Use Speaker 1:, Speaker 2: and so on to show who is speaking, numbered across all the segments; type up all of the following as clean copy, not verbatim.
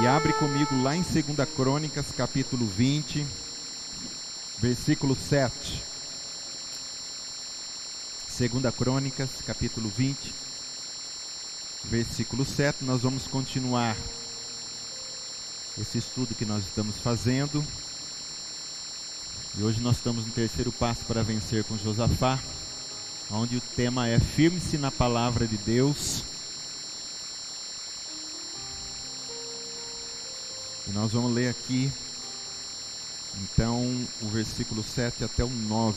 Speaker 1: E abre comigo lá em 2 Crônicas, capítulo 20, versículo 7. 2 Crônicas, capítulo 20, versículo 7. Nós vamos continuar esse estudo que nós estamos fazendo. E hoje nós estamos no terceiro passo para vencer com Josafá, onde o tema é firme-se na palavra de Deus. E nós vamos ler aqui, então, o versículo 7 até o 9.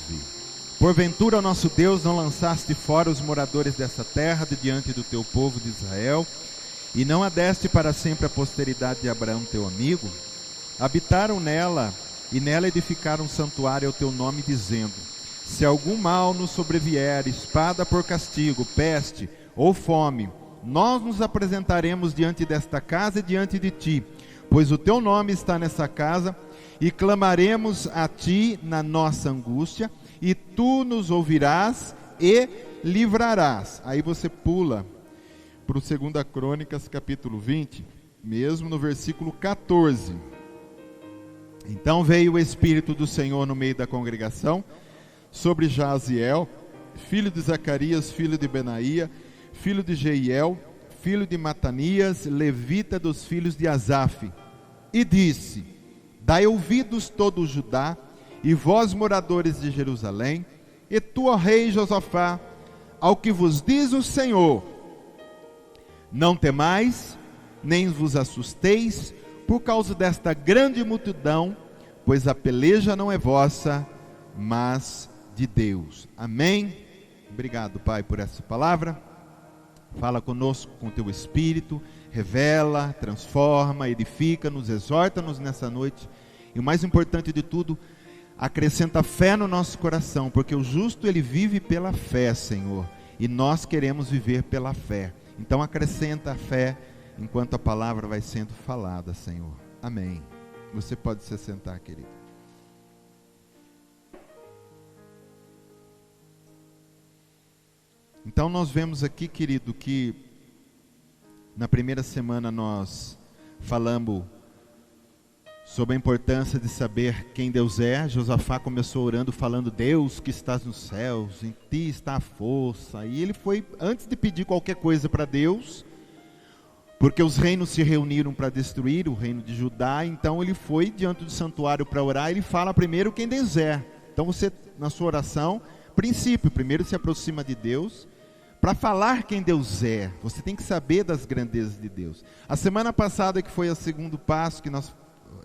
Speaker 1: Porventura, nosso Deus, não lançaste fora os moradores dessa terra de diante do teu povo de Israel, e não a deste para sempre a posteridade de Abraão, teu amigo? Habitaram nela, e nela edificaram um santuário ao teu nome, dizendo: se algum mal nos sobrevier, espada por castigo, peste ou fome, nós nos apresentaremos diante desta casa e diante de ti, pois o teu nome está nessa casa, e clamaremos a ti na nossa angústia, e tu nos ouvirás e livrarás. Aí você pula para o 2 Crônicas, capítulo 20, mesmo no versículo 14. Então veio o Espírito do Senhor no meio da congregação, sobre Jaziel, filho de Zacarias, filho de Benaía, filho de Jeiel, filho de Matanias, levita dos filhos de Asaf, e disse: dai ouvidos todo o Judá, e vós moradores de Jerusalém, e tu, ó rei Josafá, ao que vos diz o Senhor: não temais, nem vos assusteis, por causa desta grande multidão, pois a peleja não é vossa, mas de Deus. Amém? Obrigado, Pai, por essa palavra. Fala conosco com o teu Espírito, revela, transforma, edifica-nos, exorta-nos nessa noite. E o mais importante de tudo, acrescenta fé no nosso coração, porque o justo ele vive pela fé, Senhor, e nós queremos viver pela fé. Então acrescenta a fé enquanto a palavra vai sendo falada, Senhor. Amém. Você pode se sentar, querido. Então nós vemos aqui, querido, que na primeira semana nós falamos sobre a importância de saber quem Deus é. Josafá começou orando falando: Deus que estás nos céus, em ti está a força. E ele foi, antes de pedir qualquer coisa para Deus, porque os reinos se reuniram para destruir o reino de Judá, então ele foi diante do santuário para orar. Ele fala primeiro quem Deus é. Então você, na sua oração, princípio, primeiro se aproxima de Deus, para falar quem Deus é. Você tem que saber das grandezas de Deus. A semana passada, que foi o segundo passo que nós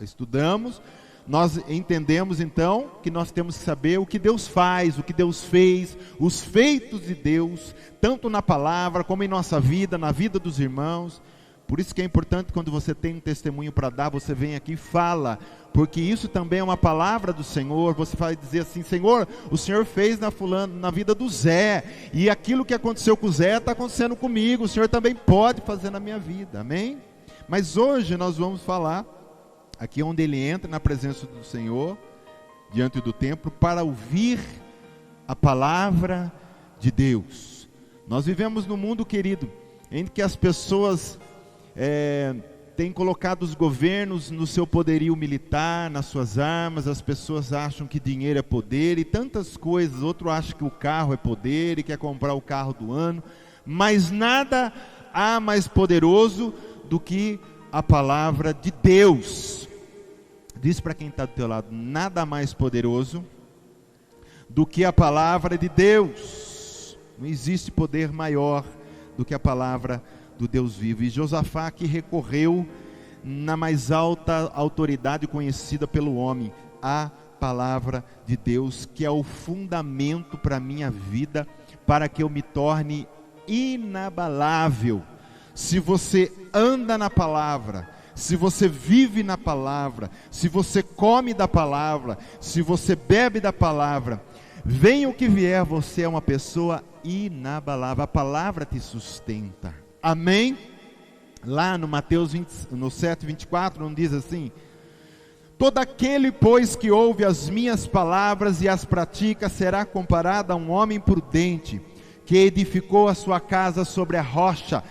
Speaker 1: estudamos, nós entendemos então que nós temos que saber o que Deus faz, o que Deus fez, os feitos de Deus, tanto na palavra como em nossa vida, na vida dos irmãos. Por isso que é importante, quando você tem um testemunho para dar, você vem aqui e fala, porque isso também é uma palavra do Senhor. Você vai dizer assim: Senhor, o Senhor fez na vida do Zé, e aquilo que aconteceu com o Zé está acontecendo comigo, o Senhor também pode fazer na minha vida, amém? Mas hoje nós vamos falar, aqui onde ele entra na presença do Senhor, diante do templo, para ouvir a palavra de Deus. Nós vivemos num mundo, querido, em que as pessoas têm colocado os governos no seu poderio militar, nas suas armas. As pessoas acham que dinheiro é poder e tantas coisas. Outro acha que o carro é poder e quer comprar o carro do ano. Mas nada há mais poderoso do que a palavra de Deus. Diz para quem está do teu lado: nada mais poderoso do que a palavra de Deus. Não existe poder maior do que a palavra do Deus vivo. E Josafá que recorreu na mais alta autoridade conhecida pelo homem, a palavra de Deus, que é o fundamento para a minha vida, para que eu me torne inabalável. Se você anda na palavra, se você vive na palavra, se você come da palavra, se você bebe da palavra, venha o que vier, você é uma pessoa inabalável. A palavra te sustenta. Amém? Lá no Mateus 7:24, não diz assim: todo aquele, pois, que ouve as minhas palavras e as pratica, será comparado a um homem prudente, que edificou a sua casa sobre a rocha,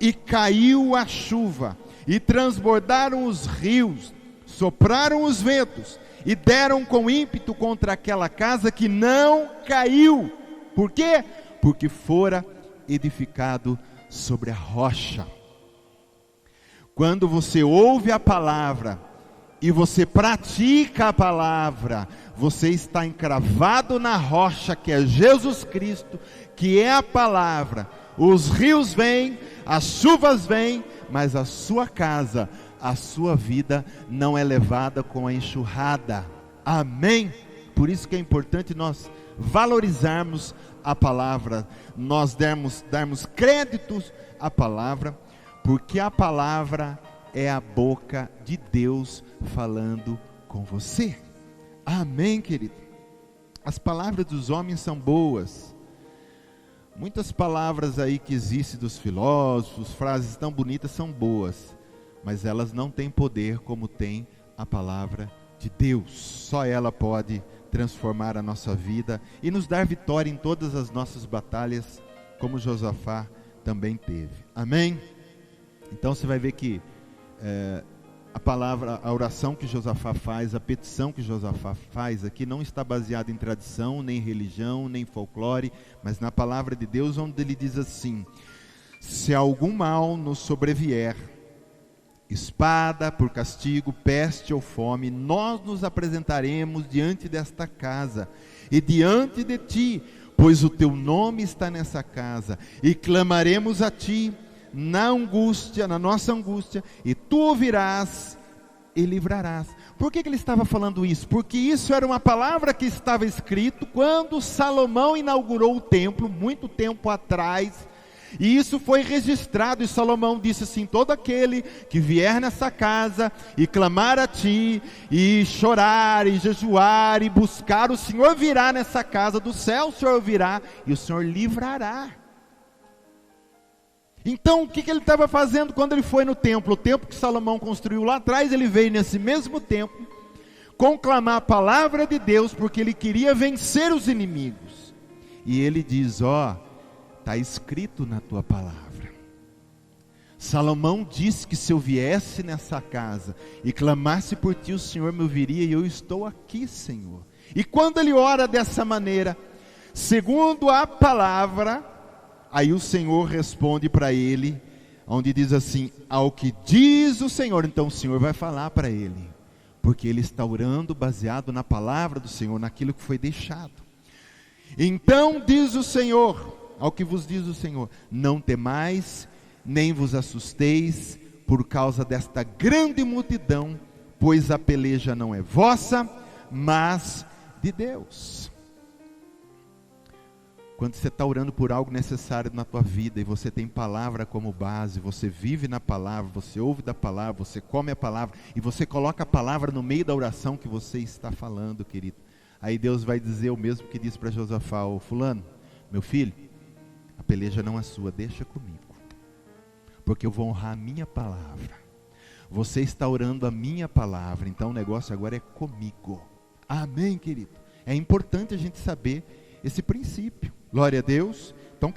Speaker 1: e caiu a chuva, e transbordaram os rios, sopraram os ventos, e deram com ímpeto contra aquela casa que não caiu. Por quê? Porque fora edificado sobre a rocha. Quando você ouve a palavra e você pratica a palavra, você está encravado na rocha que é Jesus Cristo, que é a palavra. Os rios vêm, as chuvas vêm, mas a sua casa, a sua vida não é levada com a enxurrada. Amém? Por isso que é importante nós valorizarmos a palavra, nós darmos créditos à palavra, porque a palavra é a boca de Deus falando com você. Amém, querido? As palavras dos homens são boas. Muitas palavras aí que existem dos filósofos, frases tão bonitas são boas, mas elas não têm poder como tem a palavra de Deus. Só ela pode transformar a nossa vida e nos dar vitória em todas as nossas batalhas, como Josafá também teve. Amém? Então você vai ver que a palavra, a oração que Josafá faz, a petição que Josafá faz aqui não está baseada em tradição, nem religião, nem folclore, mas na palavra de Deus, onde ele diz assim: se algum mal nos sobrevier, espada por castigo, peste ou fome, nós nos apresentaremos diante desta casa e diante de ti, pois o teu nome está nessa casa, e clamaremos a ti na angústia, na nossa angústia, e tu ouvirás e livrarás. Por que ele estava falando isso? Porque isso era uma palavra que estava escrito quando Salomão inaugurou o templo, muito tempo atrás, e isso foi registrado, e Salomão disse assim: todo aquele que vier nessa casa e clamar a ti, e chorar, e jejuar, e buscar, o Senhor virá nessa casa, do céu o Senhor virá, e o Senhor livrará. Então o que ele estava fazendo quando ele foi no templo? O templo que Salomão construiu lá atrás, ele veio nesse mesmo templo, conclamar a palavra de Deus, porque ele queria vencer os inimigos. E ele diz: está escrito na tua palavra. Salomão disse que se eu viesse nessa casa e clamasse por ti, o Senhor me ouviria, e eu estou aqui, Senhor. E quando ele ora dessa maneira, segundo a palavra, aí o Senhor responde para ele, onde diz assim: ao que diz o Senhor. Então o Senhor vai falar para ele, porque ele está orando baseado na palavra do Senhor, naquilo que foi deixado. Então diz o Senhor, ao que vos diz o Senhor: não temais, nem vos assusteis por causa desta grande multidão, pois a peleja não é vossa, mas de Deus. Quando você está orando por algo necessário na tua vida, e você tem palavra como base, você vive na palavra, você ouve da palavra, você come a palavra, e você coloca a palavra no meio da oração que você está falando, querido, aí Deus vai dizer o mesmo que disse para Josafá: ô fulano, meu filho, a peleja não é sua, deixa comigo, porque eu vou honrar a minha palavra. Você está orando a minha palavra, então o negócio agora é comigo. Amém, querido? É importante a gente saber esse princípio. Glória a Deus. Então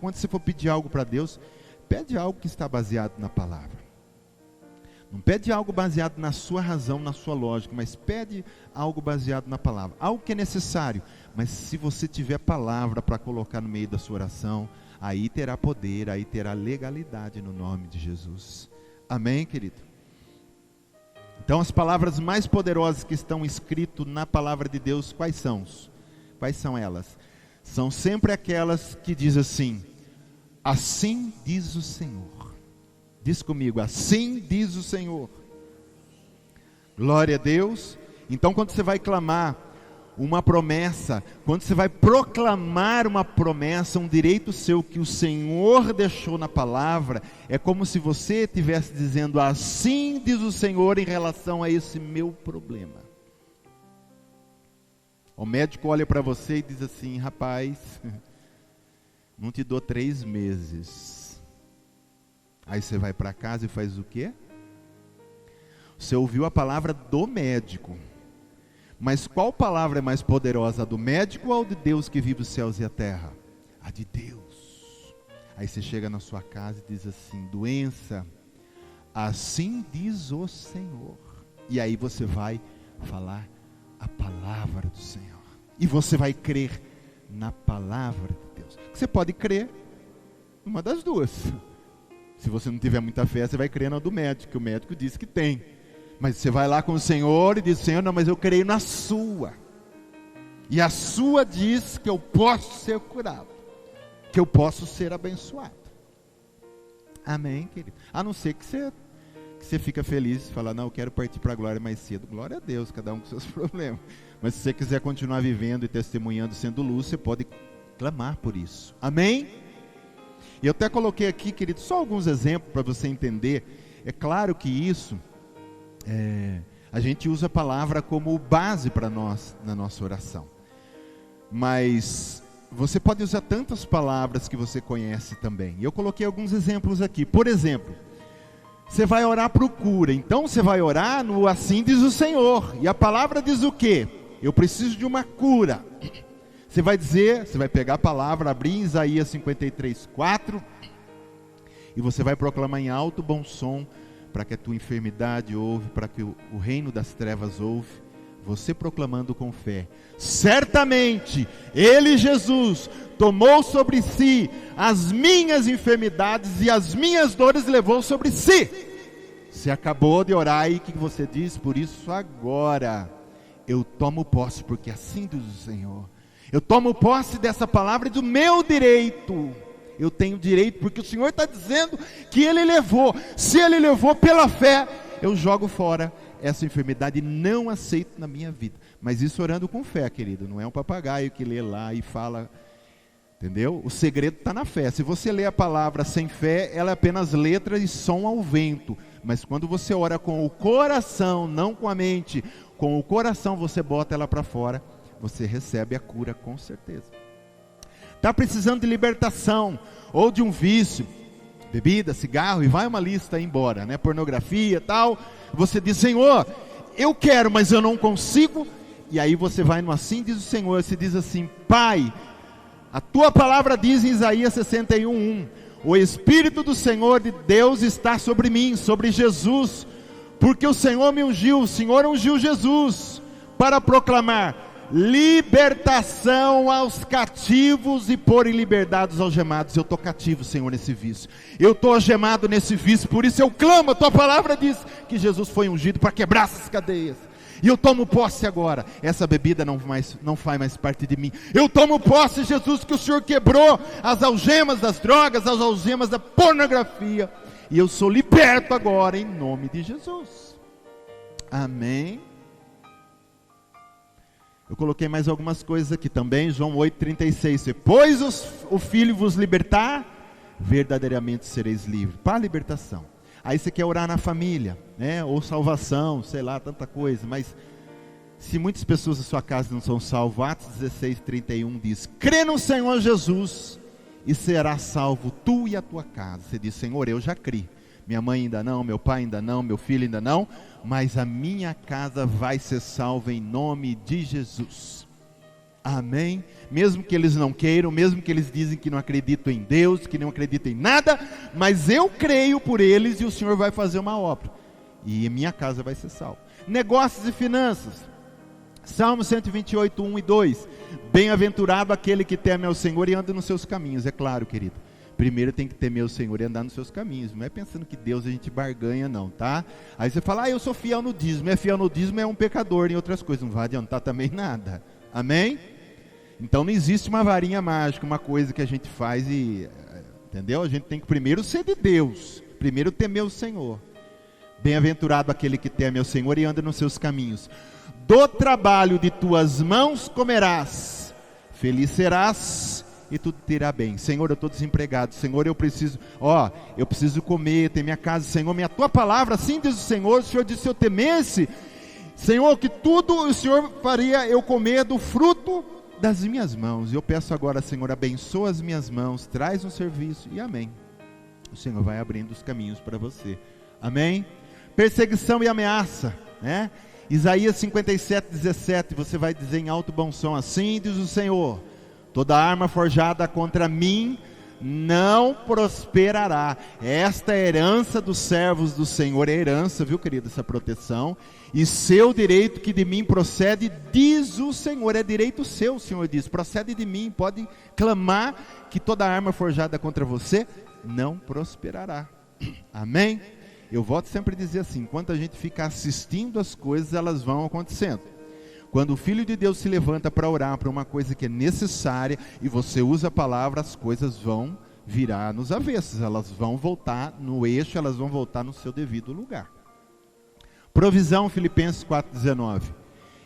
Speaker 1: quando você for pedir algo para Deus, pede algo que está baseado na palavra. Não pede algo baseado na sua razão, na sua lógica, mas pede algo baseado na palavra. Algo que é necessário, mas se você tiver palavra para colocar no meio da sua oração, aí terá poder, aí terá legalidade no nome de Jesus. Amém, querido? Então as palavras mais poderosas que estão escritas na palavra de Deus, quais são? Quais são elas? São sempre aquelas que diz assim: assim diz o Senhor. Diz comigo: assim diz o Senhor. Glória a Deus. Então quando você vai clamar uma promessa, quando você vai proclamar uma promessa, um direito seu que o Senhor deixou na palavra, é como se você estivesse dizendo: assim diz o Senhor em relação a esse meu problema. O médico olha para você e diz assim: rapaz, não te dou 3 meses. Aí você vai para casa e faz o quê? Você ouviu a palavra do médico, mas qual palavra é mais poderosa, a do médico ou a de Deus que vive os céus e a terra? A de Deus. Aí você chega na sua casa e diz assim: doença, assim diz o Senhor. E aí você vai falar a palavra do Senhor. E você vai crer na palavra de Deus. Você pode crer numa das duas. Se você não tiver muita fé, você vai crer na do médico, que o médico disse que tem. Mas você vai lá com o Senhor e diz: Senhor, não, mas eu creio na sua. E a sua diz que eu posso ser curado, que eu posso ser abençoado. Amém, querido? A não ser que você fica feliz e fala: não, eu quero partir para a glória mais cedo. Glória a Deus, cada um com seus problemas. Mas se você quiser continuar vivendo e testemunhando, sendo luz, você pode clamar por isso. Amém? E eu até coloquei aqui, querido, só alguns exemplos para você entender. É claro que isso, a gente usa a palavra como base para nós, na nossa oração. Mas você pode usar tantas palavras que você conhece também. E eu coloquei alguns exemplos aqui. Por exemplo, você vai orar por cura. Então você vai orar no assim diz o Senhor. E a palavra diz o quê? Eu preciso de uma cura. Você vai dizer, você vai pegar a palavra, abrir em Isaías 53:4, e você vai proclamar em alto bom som, para que a tua enfermidade ouve, para que o reino das trevas ouve. Você proclamando com fé: certamente Ele, Jesus, tomou sobre si as minhas enfermidades e as minhas dores levou sobre si. Você acabou de orar e o que você diz? Por isso agora eu tomo posse, porque assim diz o Senhor. Eu tomo posse dessa palavra e do meu direito. Eu tenho direito, porque o Senhor está dizendo que Ele levou. Se Ele levou pela fé, eu jogo fora essa enfermidade e não aceito na minha vida. Mas isso orando com fé, querido. Não é um papagaio que lê lá e fala, entendeu? O segredo está na fé. Se você lê a palavra sem fé, ela é apenas letra e som ao vento. Mas quando você ora com o coração, não com a mente, com o coração você bota ela para fora, você recebe a cura com certeza. Está precisando de libertação, ou de um vício, bebida, cigarro, e vai uma lista aí embora, né? Pornografia e tal. Você diz: Senhor, eu quero, mas eu não consigo. E aí você vai no assim diz o Senhor, você diz assim: Pai, a tua palavra diz em Isaías 61:1, o Espírito do Senhor de Deus está sobre mim, sobre Jesus, porque o Senhor me ungiu, o Senhor ungiu Jesus, para proclamar libertação aos cativos e pôr em liberdade os algemados. Eu estou cativo, Senhor, nesse vício. Eu estou algemado nesse vício, por isso eu clamo. A tua palavra diz que Jesus foi ungido para quebrar essas cadeias. E eu tomo posse agora. Essa bebida não faz mais parte de mim. Eu tomo posse, Jesus, que o Senhor quebrou as algemas das drogas, as algemas da pornografia. E eu sou liberto agora em nome de Jesus. Amém. Eu coloquei mais algumas coisas aqui também. João 8:36. Depois o Filho vos libertar, verdadeiramente sereis livres. Para a libertação. Aí você quer orar na família, né? Ou salvação, sei lá, tanta coisa. Mas se muitas pessoas da sua casa não são salvas, Atos 16:31 diz: crê no Senhor Jesus e será salvo tu e a tua casa. Você diz: Senhor, eu já criei. Minha mãe ainda não, meu pai ainda não, meu filho ainda não, mas a minha casa vai ser salva em nome de Jesus. Amém? Mesmo que eles não queiram, mesmo que eles dizem que não acreditam em Deus, que não acreditam em nada, mas eu creio por eles e o Senhor vai fazer uma obra. E a minha casa vai ser salva. Negócios e finanças. Salmo 128:1 e 2. Bem-aventurado aquele que teme ao Senhor e anda nos seus caminhos. É claro, querido. Primeiro tem que temer o Senhor e andar nos seus caminhos. Não é pensando que Deus a gente barganha não, tá? Aí você fala: eu sou fiel no dízimo. É fiel no dízimo, é um pecador em outras coisas. Não vai adiantar também nada. Amém? Então não existe uma varinha mágica, uma coisa que a gente faz e... entendeu? A gente tem que primeiro ser de Deus. Primeiro temer o Senhor. Bem-aventurado aquele que teme ao Senhor e anda nos seus caminhos. Do trabalho de tuas mãos comerás. Feliz serás e tudo te irá bem. Senhor, eu estou desempregado. Senhor, eu preciso comer, ter minha casa. Senhor, minha tua palavra, assim diz o Senhor disse: se eu temesse, Senhor, que tudo o Senhor faria eu comer do fruto das minhas mãos. E eu peço agora, Senhor, abençoa as minhas mãos, traz um serviço, e amém. O Senhor vai abrindo os caminhos para você. Amém? Perseguição e ameaça, né? Isaías 57:17, você vai dizer em alto bom som: assim diz o Senhor: toda arma forjada contra mim não prosperará. Esta é a herança dos servos do Senhor, é herança, viu, querido, essa proteção, e seu direito que de mim procede, diz o Senhor. É direito seu, o Senhor diz, procede de mim. Pode clamar que toda arma forjada contra você não prosperará. Amém? Eu volto sempre a dizer assim, enquanto a gente fica assistindo as coisas, elas vão acontecendo. Quando o Filho de Deus se levanta para orar para uma coisa que é necessária, e você usa a palavra, as coisas vão virar nos avessos, elas vão voltar no eixo, elas vão voltar no seu devido lugar. Provisão, Filipenses 4,19.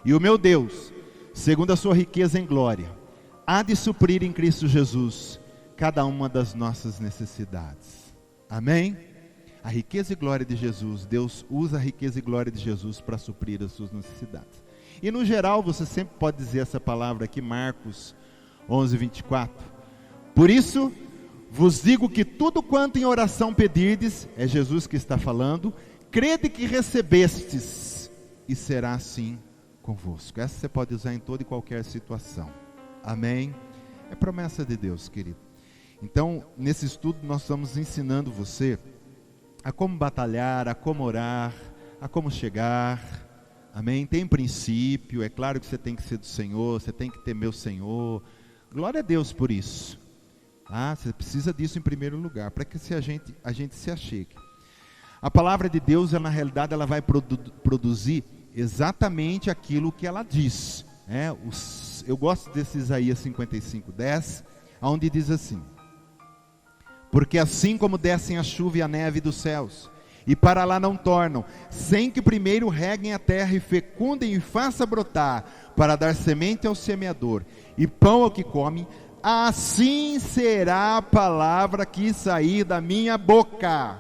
Speaker 1: E o meu Deus, segundo a sua riqueza em glória, há de suprir em Cristo Jesus cada uma das nossas necessidades. Amém? A riqueza e glória de Jesus, Deus usa a riqueza e glória de Jesus para suprir as suas necessidades. E no geral, você sempre pode dizer essa palavra aqui, Marcos 11:24. Por isso, vos digo que tudo quanto em oração pedirdes, é Jesus que está falando, crede que recebestes, e será assim convosco. Essa você pode usar em toda e qualquer situação. Amém? É promessa de Deus, querido. Então, nesse estudo nós estamos ensinando você a como batalhar, a como orar, a como chegar. Amém? Tem princípio, é claro que você tem que ser do Senhor, você tem que temer o Senhor. Glória a Deus por isso. Você precisa disso em primeiro lugar, para que a gente se achegue. A palavra de Deus, na realidade, ela vai produzir exatamente aquilo que ela diz. Eu gosto desse Isaías 55:10, onde diz assim: porque assim como descem a chuva e a neve dos céus, e para lá não tornam, sem que primeiro reguem a terra e fecundem e façam brotar, para dar semente ao semeador e pão ao que come, assim será a palavra que sair da minha boca.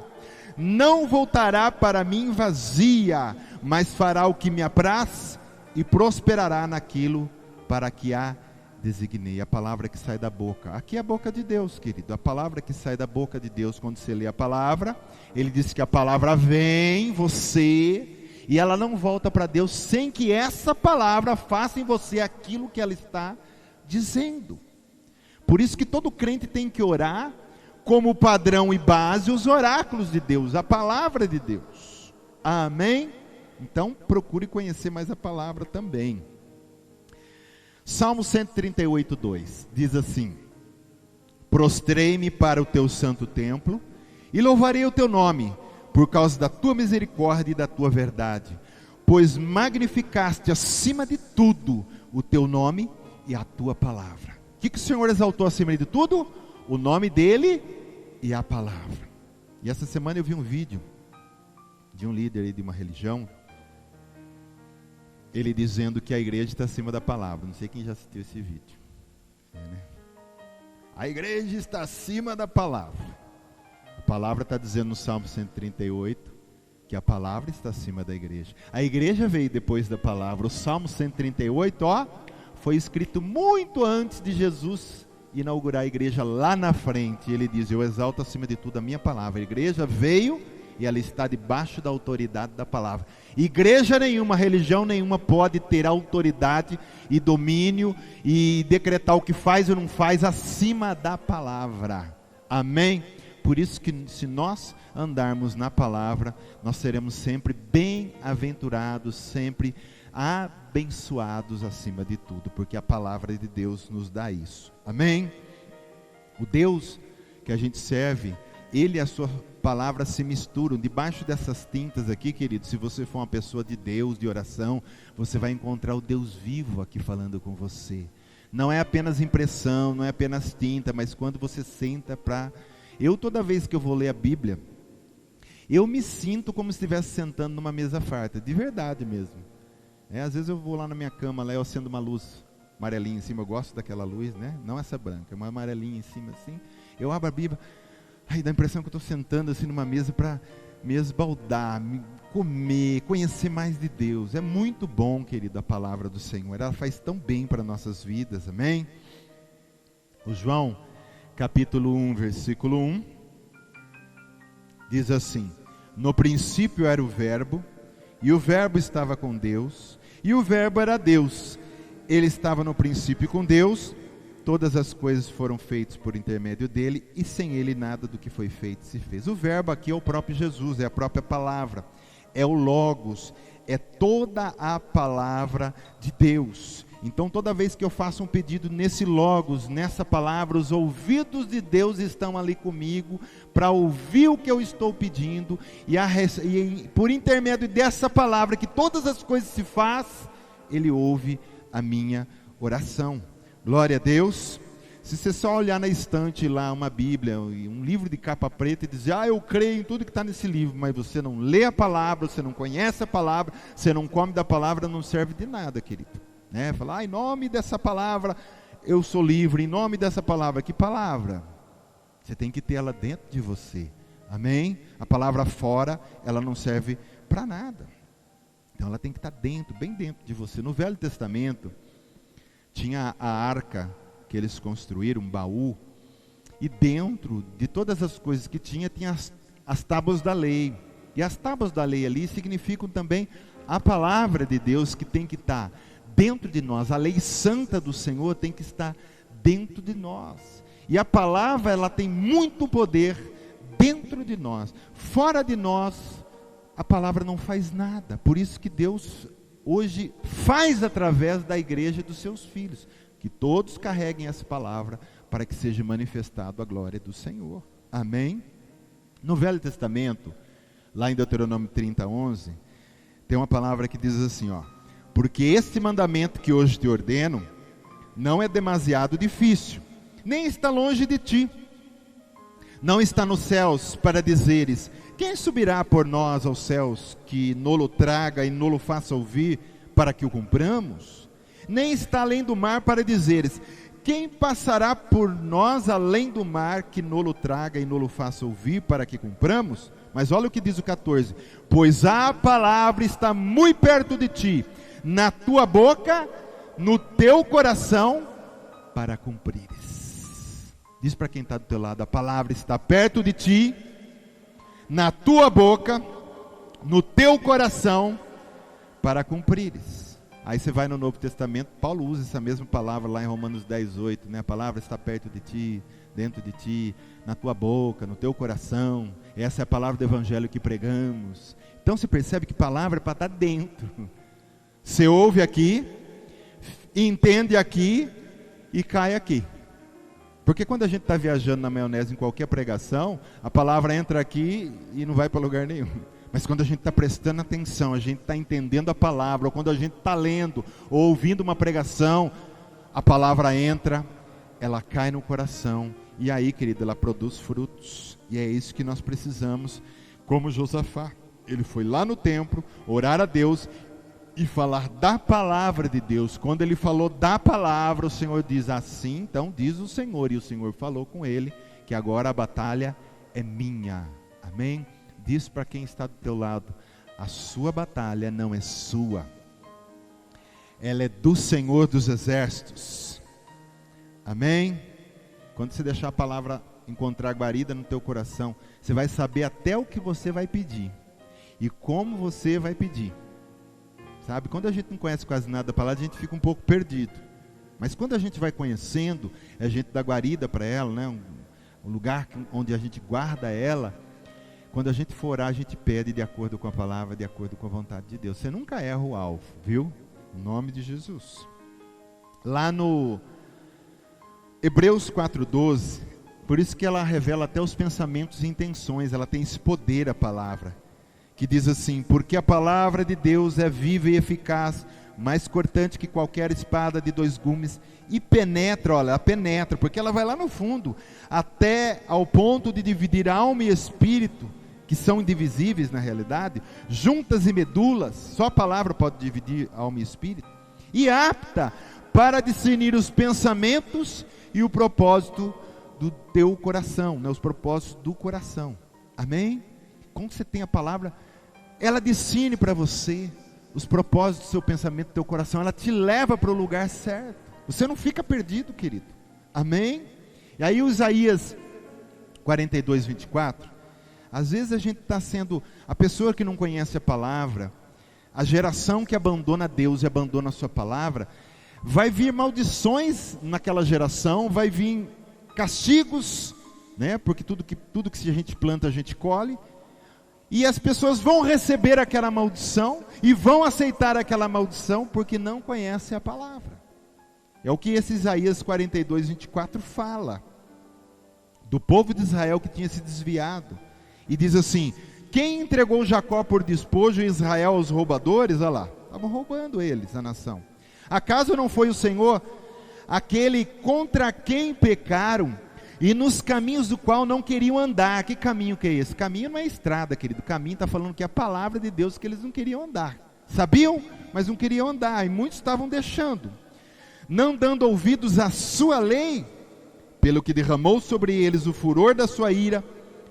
Speaker 1: Não voltará para mim vazia, mas fará o que me apraz e prosperará naquilo para que a designei. A palavra que sai da boca, aqui é a boca de Deus, querido. A palavra que sai da boca de Deus, quando você lê a palavra, ele diz que a palavra vem, você, e ela não volta para Deus sem que essa palavra faça em você aquilo que ela está dizendo. Por isso que todo crente tem que orar como padrão e base os oráculos de Deus, a palavra de Deus. Amém? Então procure conhecer mais a palavra também. Salmo 138:2 diz assim: prostrei-me para o teu santo templo e louvarei o teu nome, por causa da tua misericórdia e da tua verdade, pois magnificaste acima de tudo o teu nome e a tua palavra. O que o Senhor exaltou acima de tudo? O nome dele e a palavra. E essa semana eu vi um vídeo de um líder aí de uma religião, ele dizendo que a igreja está acima da palavra. Não sei quem já assistiu esse vídeo. Né? A igreja está acima da palavra. A palavra está dizendo no Salmo 138 que a palavra está acima da igreja. A igreja veio depois da palavra. O Salmo 138, foi escrito muito antes de Jesus inaugurar a igreja lá na frente. Ele diz: eu exalto acima de tudo a minha palavra. A igreja veio e ela está debaixo da autoridade da palavra. Igreja nenhuma, religião nenhuma pode ter autoridade e domínio e decretar o que faz ou não faz acima da palavra. Amém? Por isso que se nós andarmos na palavra, nós seremos sempre bem-aventurados, sempre abençoados acima de tudo, porque a palavra de Deus nos dá isso. Amém? O Deus que a gente serve, ele e a sua palavra se misturam. Debaixo dessas tintas aqui, querido, se você for uma pessoa de Deus, de oração, você vai encontrar o Deus vivo aqui falando com você. Não é apenas impressão, não é apenas tinta, mas quando você senta para... Eu, toda vez que eu vou ler a Bíblia, eu me sinto como se estivesse sentando numa mesa farta, de verdade mesmo. Às vezes eu vou lá na minha cama, lá eu acendo uma luz amarelinha em cima, eu gosto daquela luz, né? Não essa branca, uma amarelinha em cima assim. Eu abro a Bíblia, dá a impressão que eu estou sentando assim numa mesa para me esbaldar, comer, conhecer mais de Deus. É muito bom, querido, a palavra do Senhor. Ela faz tão bem para nossas vidas, amém? O João, capítulo 1, versículo 1, diz assim: no princípio era o verbo, e o verbo estava com Deus, e o verbo era Deus. Ele estava no princípio com Deus. todas as coisas foram feitas por intermédio dele, e sem ele nada do que foi feito se fez. O verbo aqui é o próprio Jesus, é a própria palavra, é o Logos, é toda a palavra de Deus. Então toda vez que eu faço um pedido nesse Logos, nessa palavra, os ouvidos de Deus estão ali comigo, para ouvir o que eu estou pedindo, e por intermédio dessa palavra, que todas as coisas se faz, ele ouve a minha oração. Glória a Deus. Se você só olhar na estante lá uma Bíblia, um livro de capa preta, e dizer, eu creio em tudo que está nesse livro, mas você não lê a palavra, você não conhece a palavra, você não come da palavra, não serve de nada, querido. Falar, em nome dessa palavra eu sou livre, em nome dessa palavra. Que palavra? Você tem que ter ela dentro de você, amém? A palavra fora, ela não serve para nada. Então ela tem que estar dentro, bem dentro de você. No Velho Testamento tinha a arca que eles construíram, um baú, e dentro de todas as coisas que tinha as tábuas da lei. E as tábuas da lei ali significam também a palavra de Deus, que tem que estar dentro de nós. A lei santa do Senhor tem que estar dentro de nós. E a palavra, ela tem muito poder dentro de nós. Fora de nós, a palavra não faz nada. Por isso que Deus hoje faz através da igreja e dos seus filhos, que todos carreguem essa palavra para que seja manifestado a glória do Senhor. Amém? No Velho Testamento, lá em Deuteronômio 30:11, tem uma palavra que diz assim, porque este mandamento que hoje te ordeno não é demasiado difícil, nem está longe de ti. Não está nos céus para dizeres, quem subirá por nós aos céus, que nolo traga e nolo faça ouvir, para que o cumpramos? Nem está além do mar para dizeres, quem passará por nós além do mar, que nolo traga e nolo faça ouvir, para que cumpramos? Mas olha o que diz o 14, pois a palavra está muito perto de ti, na tua boca, no teu coração, para cumprires. Diz para quem está do teu lado, a palavra está perto de ti, na tua boca, no teu coração, para cumprires. Aí você vai no Novo Testamento, Paulo usa essa mesma palavra lá em Romanos 10:8, a palavra está perto de ti, dentro de ti, na tua boca, no teu coração. Essa é a palavra do evangelho que pregamos. Então você percebe que palavra é para estar dentro. Você ouve aqui, entende aqui e cai aqui. Porque quando a gente está viajando na maionese em qualquer pregação, a palavra entra aqui e não vai para lugar nenhum. Mas quando a gente está prestando atenção, a gente está entendendo a palavra, ou quando a gente está lendo, ou ouvindo uma pregação, a palavra entra, ela cai no coração, e aí, querido, ela produz frutos. E é isso que nós precisamos, como Josafá. Ele foi lá no templo, orar a Deus e falar da palavra de Deus. Quando ele falou da palavra, o Senhor diz assim, então diz o Senhor, e o Senhor falou com ele, que agora a batalha é minha, amém? Diz para quem está do teu lado, a sua batalha não é sua, ela é do Senhor dos exércitos, amém? Quando você deixar a palavra encontrar guarida no teu coração, você vai saber até o que você vai pedir, e como você vai pedir. Sabe, quando a gente não conhece quase nada da palavra, a gente fica um pouco perdido. Mas quando a gente vai conhecendo, a gente dá guarida para ela, um lugar onde a gente guarda ela. Quando a gente for orar, a gente pede de acordo com a palavra, de acordo com a vontade de Deus. Você nunca erra o alvo, viu? Em nome de Jesus. Lá no Hebreus 4:12, por isso que ela revela até os pensamentos e intenções, ela tem esse poder, a palavra. Que diz assim, porque a palavra de Deus é viva e eficaz, mais cortante que qualquer espada de 2 gumes, e penetra, olha, ela penetra, porque ela vai lá no fundo, até ao ponto de dividir alma e espírito, que são indivisíveis na realidade, juntas e medulas, só a palavra pode dividir alma e espírito, e apta para discernir os pensamentos e o propósito do teu coração, os propósitos do coração, amém? Quando você tem a palavra, ela discerne para você os propósitos do seu pensamento, do teu coração, ela te leva para o lugar certo, você não fica perdido, querido, amém? E aí o Isaías 42:24, às vezes a gente está sendo, a pessoa que não conhece a palavra, a geração que abandona Deus e abandona a sua palavra, vai vir maldições naquela geração, vai vir castigos, né? Porque tudo que a gente planta, a gente colhe. E as pessoas vão receber aquela maldição e vão aceitar aquela maldição porque não conhecem a palavra. É o que esse Isaías 42, 24 fala. Do povo de Israel que tinha se desviado. E diz assim: quem entregou Jacó por despojo e Israel aos roubadores? Olha lá, estavam roubando eles, a nação. Acaso não foi o Senhor aquele contra quem pecaram e nos caminhos do qual não queriam andar? Que caminho que é esse? Caminho não é estrada, querido. Caminho está falando que é a palavra de Deus, que eles não queriam andar. Sabiam, mas não queriam andar, e muitos estavam deixando. Não dando ouvidos à sua lei, pelo que derramou sobre eles o furor da sua ira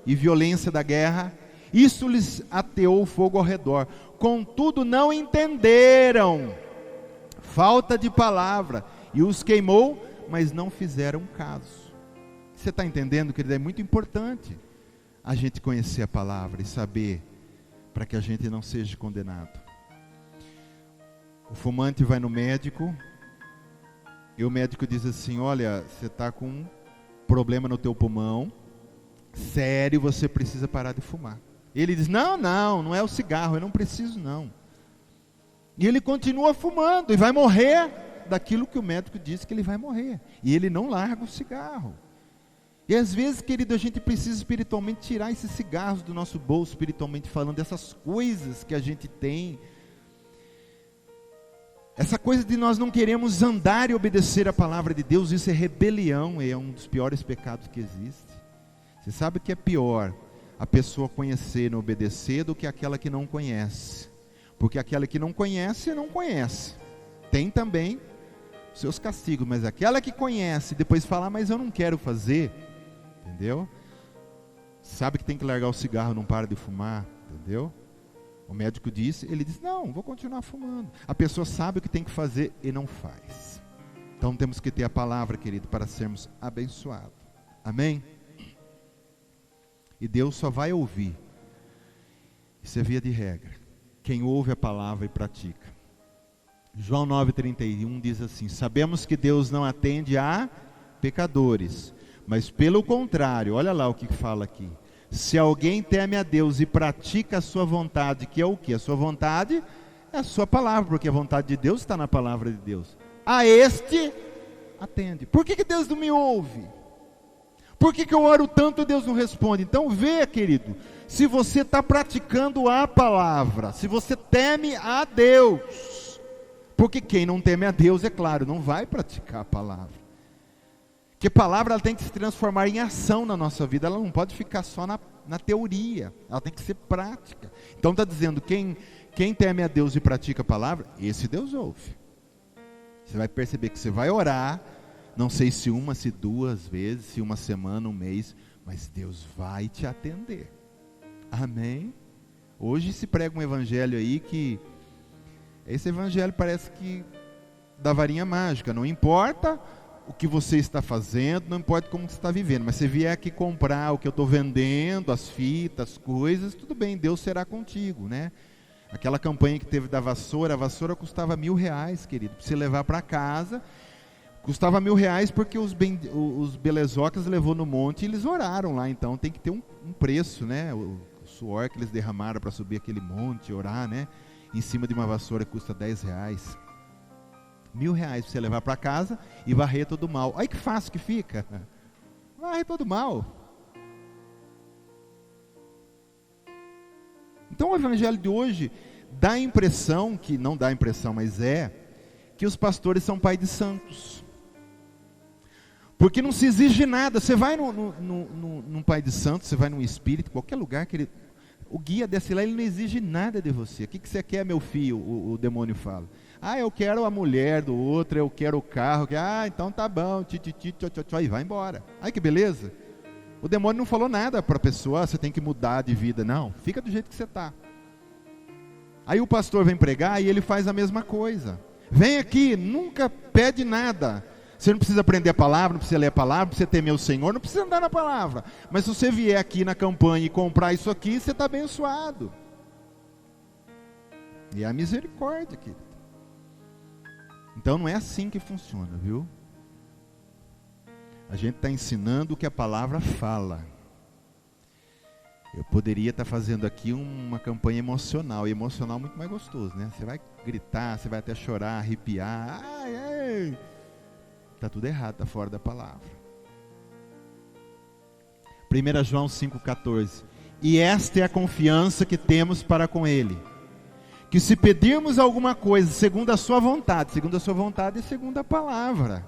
Speaker 1: e violência da guerra, isso lhes ateou fogo ao redor. Contudo não entenderam, falta de palavra, e os queimou, mas não fizeram caso. Você está entendendo, querido? É muito importante a gente conhecer a palavra e saber, para que a gente não seja condenado. O fumante vai no médico, e o médico diz assim: olha, você está com um problema no teu pulmão, sério, você precisa parar de fumar. Ele diz: não é o cigarro, eu não preciso não. E ele continua fumando, e vai morrer daquilo que o médico disse que ele vai morrer. E ele não larga o cigarro. E às vezes, querido, a gente precisa espiritualmente tirar esses cigarros do nosso bolso, espiritualmente falando, dessas coisas que a gente tem. Essa coisa de nós não queremos andar e obedecer a palavra de Deus, isso é rebelião, é um dos piores pecados que existe. Você sabe que é pior a pessoa conhecer e não obedecer do que aquela que não conhece. Porque aquela que não conhece, não conhece. Tem também seus castigos, mas aquela que conhece, depois fala: mas eu não quero fazer, entendeu? Sabe que tem que largar o cigarro, não para de fumar, entendeu? O médico disse, ele disse: não, vou continuar fumando. A pessoa sabe o que tem que fazer e não faz. Então temos que ter a palavra, querido, para sermos abençoados. Amém? E Deus só vai ouvir, isso é via de regra, quem ouve a palavra e pratica. João 9,31 diz assim: sabemos que Deus não atende a pecadores, mas pelo contrário, olha lá o que fala aqui: se alguém teme a Deus e pratica a sua vontade, que é o que? A sua vontade é a sua palavra, porque a vontade de Deus está na palavra de Deus. A este atende. Por que Deus não me ouve? Por que eu oro tanto e Deus não responde? Então vê, querido, se você está praticando a palavra, se você teme a Deus, porque quem não teme a Deus, é claro, não vai praticar a palavra. Porque a palavra ela tem que se transformar em ação na nossa vida, ela não pode ficar só na teoria, ela tem que ser prática. Então está dizendo, quem teme a Deus e pratica a palavra, esse Deus ouve. Você vai perceber que você vai orar, não sei se uma, se duas vezes, se uma semana, um mês, mas Deus vai te atender. Amém? Hoje se prega um evangelho aí que, esse evangelho parece que da varinha mágica, não importa o que você está fazendo, não importa como você está vivendo, mas se vier aqui comprar o que eu estou vendendo, as fitas, as coisas, tudo bem, Deus será contigo, né? Aquela campanha que teve da vassoura, a vassoura custava R$1.000, querido, para você levar para casa, custava R$1.000 porque os belezocas levou no monte e eles oraram lá, então tem que ter um preço, né? O suor que eles derramaram para subir aquele monte, orar, né? Em cima de uma vassoura custa R$10. R$1.000 para você levar para casa e varrer todo o mal. Olha que fácil que fica. Varrer todo o mal. Então o evangelho de hoje dá a impressão, que não dá a impressão, mas que os pastores são pai de santos. Porque não se exige nada. Você vai num pai de santos, você vai num espírito, qualquer lugar que o guia desce lá, ele não exige nada de você. O que você quer, meu filho? O demônio fala. Eu quero a mulher do outro, eu quero o carro. Então tá bom, e vai embora. Que beleza. O demônio não falou nada para a pessoa, você tem que mudar de vida. Não, fica do jeito que você está. Aí o pastor vem pregar e ele faz a mesma coisa. Vem aqui, nunca pede nada. Você não precisa aprender a palavra, não precisa ler a palavra, não precisa temer o Senhor, não precisa andar na palavra. Mas se você vier aqui na campanha e comprar isso aqui, você está abençoado. E é a misericórdia, querido. Então não é assim que funciona, viu? A gente está ensinando o que a palavra fala. Eu poderia estar fazendo aqui uma campanha emocional, e emocional muito mais gostoso, né? Você vai gritar, você vai até chorar, arrepiar, ai, ai. Está tudo errado, está fora da palavra. 1 João 5,14. E esta é a confiança que temos para com Ele, que se pedirmos alguma coisa segundo a sua vontade e segundo a palavra,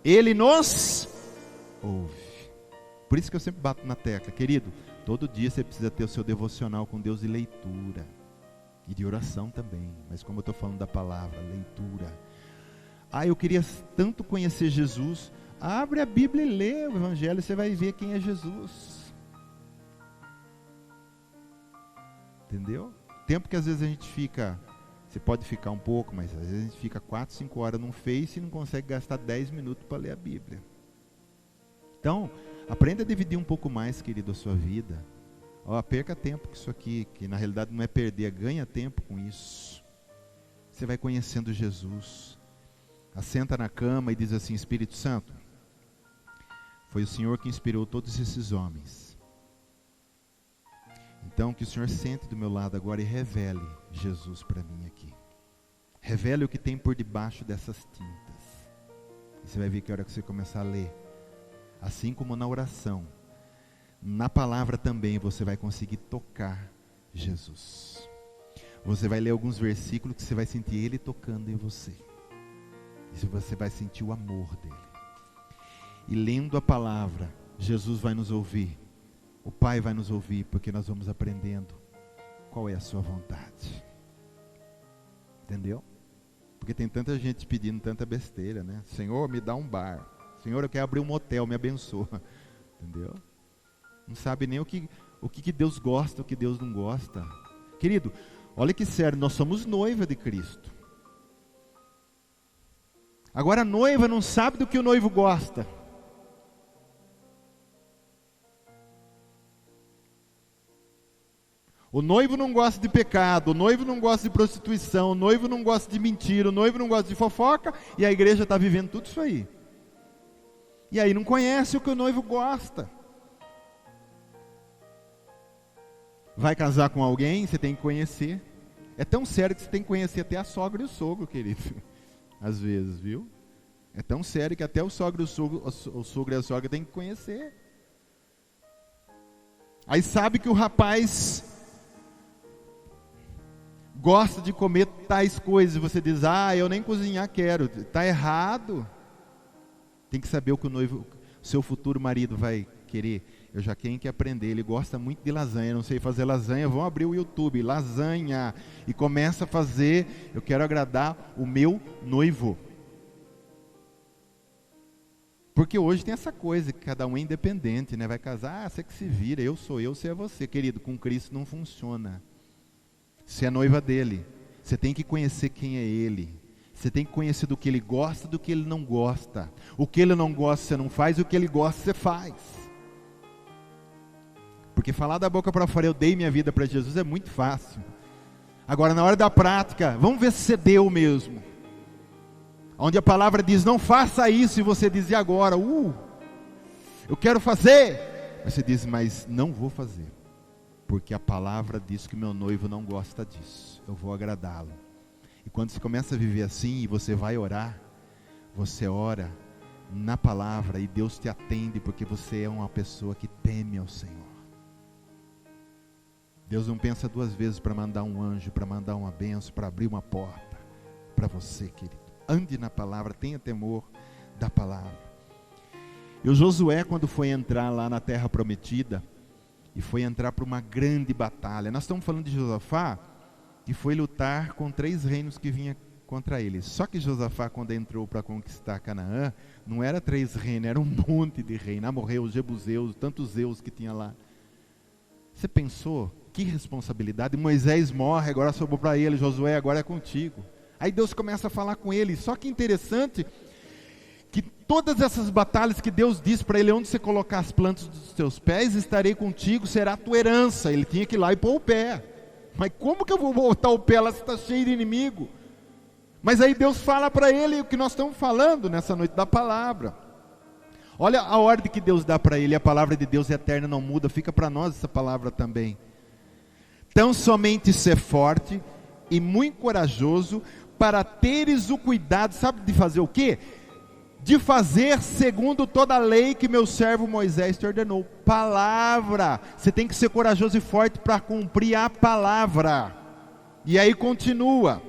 Speaker 1: Ele nos ouve. Por isso que eu sempre bato na tecla, querido, todo dia você precisa ter o seu devocional com Deus de leitura, e de oração também, mas como eu estou falando da palavra, leitura. Eu queria tanto conhecer Jesus. Abre a Bíblia e lê o Evangelho, você vai ver quem é Jesus. Entendeu? Tempo que às vezes a gente fica, você pode ficar um pouco, mas às vezes a gente fica 4, 5 horas num Face e não consegue gastar 10 minutos para ler a Bíblia. Então, aprenda a dividir um pouco mais, querido, a sua vida. Perca tempo com isso aqui, que na realidade não é perder, ganha tempo com isso. Você vai conhecendo Jesus. Assenta na cama e diz assim: Espírito Santo, foi o Senhor que inspirou todos esses homens. Então que o Senhor sente do meu lado agora e revele Jesus para mim aqui. Revele o que tem por debaixo dessas tintas. E você vai ver que a hora que você começar a ler, assim como na oração, na palavra também você vai conseguir tocar Jesus. Você vai ler alguns versículos que você vai sentir Ele tocando em você. E você vai sentir o amor dele. E lendo a palavra, Jesus vai nos ouvir. O Pai vai nos ouvir, porque nós vamos aprendendo qual é a sua vontade. Entendeu? Porque tem tanta gente pedindo tanta besteira, né? Senhor, me dá um bar. Senhor, eu quero abrir um motel, me abençoa. Entendeu? Não sabe nem o que Deus gosta, o que Deus não gosta. Querido, olha que sério, nós somos noiva de Cristo. Agora a noiva não sabe do que o noivo gosta. O noivo não gosta de pecado, o noivo não gosta de prostituição, o noivo não gosta de mentira, o noivo não gosta de fofoca, e a igreja está vivendo tudo isso aí. E aí não conhece o que o noivo gosta. Vai casar com alguém, você tem que conhecer. É tão sério que você tem que conhecer até a sogra e o sogro, querido. Às vezes, viu? É tão sério que até o sogro e a sogra tem que conhecer. Aí sabe que o rapaz gosta de comer tais coisas, e você diz: eu nem cozinhar quero. Está errado. Tem que saber o que o seu futuro marido vai querer. Eu já tenho que aprender. Ele gosta muito de lasanha. Eu não sei fazer lasanha. Vão abrir o YouTube, lasanha, e começa a fazer. Eu quero agradar o meu noivo. Porque hoje tem essa coisa que cada um é independente, né? Vai casar, você que se vira, eu sou eu, você é você. Querido, com Cristo não funciona. Você é noiva dele. Você tem que conhecer quem é ele. Você tem que conhecer do que ele gosta, do que ele não gosta. O que ele não gosta você não faz, o que ele gosta você faz. Porque falar da boca para fora, eu dei minha vida para Jesus, é muito fácil. Agora na hora da prática, vamos ver se você deu mesmo. Onde a palavra diz: não faça isso, e você diz: e agora? Eu quero fazer. Você diz: mas não vou fazer. Porque a palavra diz que meu noivo não gosta disso. Eu vou agradá-lo. E quando você começa a viver assim, e você vai orar, você ora na palavra, e Deus te atende, porque você é uma pessoa que teme ao Senhor. Deus não pensa duas vezes para mandar um anjo, para mandar uma bênção, para abrir uma porta para você, querido. Ande na palavra, tenha temor da palavra. E o Josué, quando foi entrar lá na terra prometida, e foi entrar para uma grande batalha. Nós estamos falando de Josafá, que foi lutar com 3 reinos que vinham contra ele. Só que Josafá, quando entrou para conquistar Canaã, não era 3 reinos, era um monte de reinos. Amorreus, Jebuseus, tantos Zeus que tinha lá. Você pensou? Que responsabilidade. Moisés morre, agora sobrou para ele. Josué, agora é contigo. Aí Deus começa a falar com ele. Só que interessante que todas essas batalhas que Deus diz para ele: onde você colocar as plantas dos teus pés, estarei contigo, será a tua herança. Ele tinha que ir lá e pôr o pé. Mas como que eu vou botar o pé lá se está cheio de inimigo? Mas aí Deus fala para ele o que nós estamos falando nessa noite da palavra. Olha a ordem que Deus dá para ele. A palavra de Deus é eterna, não muda. Fica para nós essa palavra também. Tão somente ser forte e muito corajoso, para teres o cuidado, sabe de fazer o quê? De fazer segundo toda a lei que meu servo Moisés te ordenou. Palavra. Você tem que ser corajoso e forte para cumprir a palavra. E aí continua.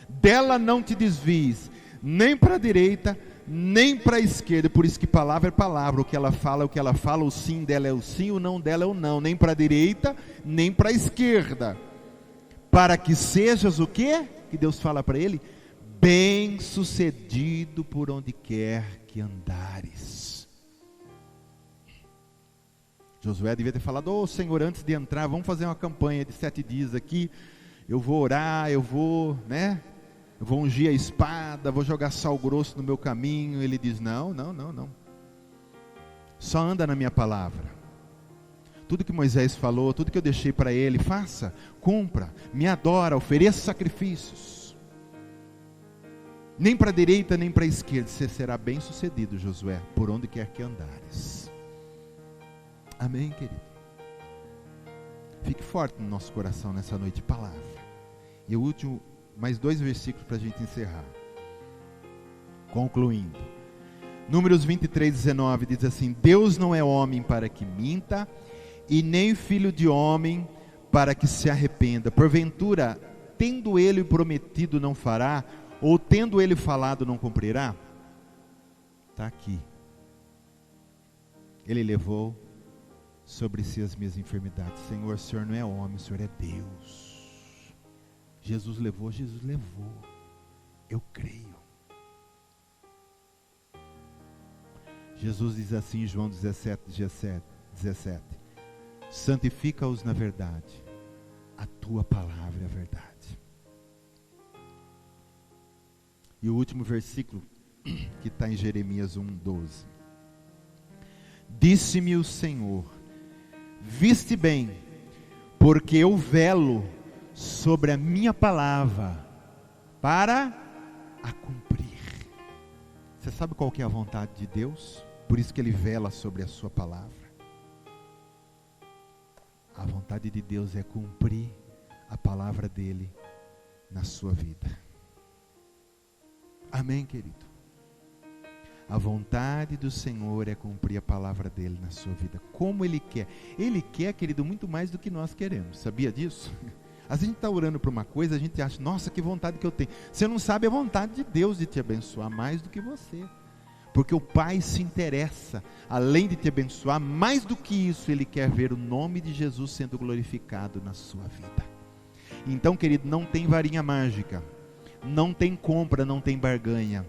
Speaker 1: Dela não te desvies, nem para a direita, nem para a esquerda. Por isso que palavra é palavra. O que ela fala é o que ela fala. O sim dela é o sim, o não dela é o não. Nem para a direita, nem para a esquerda. Para que sejas o quê? Que Deus fala para ele: bem sucedido por onde quer que andares. Josué devia ter falado: ô Senhor, antes de entrar, vamos fazer uma campanha de 7 dias aqui. Eu vou orar, eu vou ungir a espada, vou jogar sal grosso no meu caminho. Ele diz: não. Só anda na minha palavra. Tudo que Moisés falou, tudo que eu deixei para ele, faça, cumpra, me adora, ofereça sacrifícios. Nem para a direita, nem para a esquerda. Você será bem sucedido, Josué, por onde quer que andares. Amém, querido? Fique forte no nosso coração nessa noite de palavra. E o último, mais 2 versículos para a gente encerrar. Concluindo. Números 23:19 diz assim: Deus não é homem para que minta, e nem filho de homem para que se arrependa. Porventura, tendo ele prometido, não fará, ou tendo ele falado, não cumprirá? Está aqui. Ele levou sobre si as minhas enfermidades. Senhor, o Senhor não é homem, o Senhor é Deus. Jesus levou. Eu creio. Jesus diz assim em João 17: santifica-os na verdade, a tua palavra é a verdade. E o último versículo, que está em Jeremias 1:12: disse-me o Senhor: viste bem, porque eu velo sobre a minha palavra para a cumprir. Você sabe qual que é a vontade de Deus? Por isso que Ele vela sobre a sua palavra. A vontade de Deus é cumprir a palavra dEle na sua vida. Amém, querido? A vontade do Senhor é cumprir a palavra dEle na sua vida. Como Ele quer? Ele quer, querido, muito mais do que nós queremos. Sabia disso? Às vezes a gente está orando por uma coisa, a gente acha: nossa, que vontade que eu tenho. Você não sabe a vontade de Deus de te abençoar mais do que você. Porque o Pai se interessa, além de te abençoar, mais do que isso, Ele quer ver o nome de Jesus sendo glorificado na sua vida. Então, querido, não tem varinha mágica, não tem compra, não tem barganha.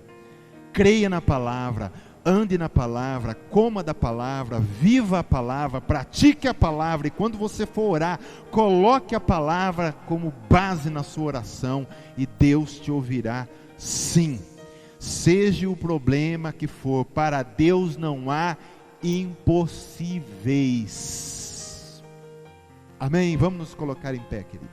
Speaker 1: Creia na palavra, ande na palavra, coma da palavra, viva a palavra, pratique a palavra. E quando você for orar, coloque a palavra como base na sua oração, e Deus te ouvirá sim. Seja o problema que for, para Deus não há impossíveis. Amém? Vamos nos colocar em pé, querido.